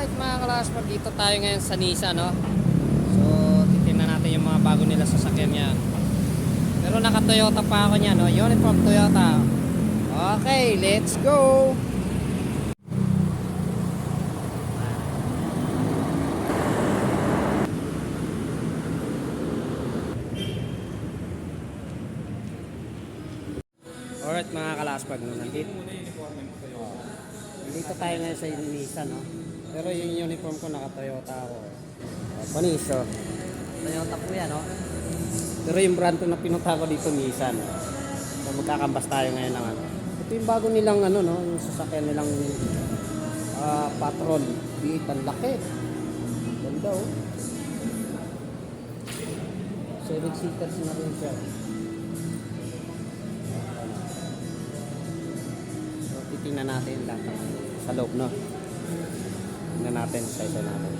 Alright mga kalasmag, dito tayo ngayon sa Nissan, no? So, titingnan natin yung mga bago nila sasakyan niya. Pero naka-Toyota pa ako niya, no? Uniform Toyota. Okay, let's go! Alright mga kalasmag, no? Nandito tayo ngayon sa Nissan, no? Pero yung uniform ko naka-Toyota ako. Panis, oh. Toyota po yan, no? Pero yung brand ko na pinunta ko dito, Nissan. So magkakambas tayo ngayon ng ano. Ito yung bago nilang ano, no? Yung sasakyan nilang Patrol V8. Ang laki. Ganda, oh. 7-seaters na rin siya. So titingnan natin lang sa loob, no? Tingnan natin sa isa natin.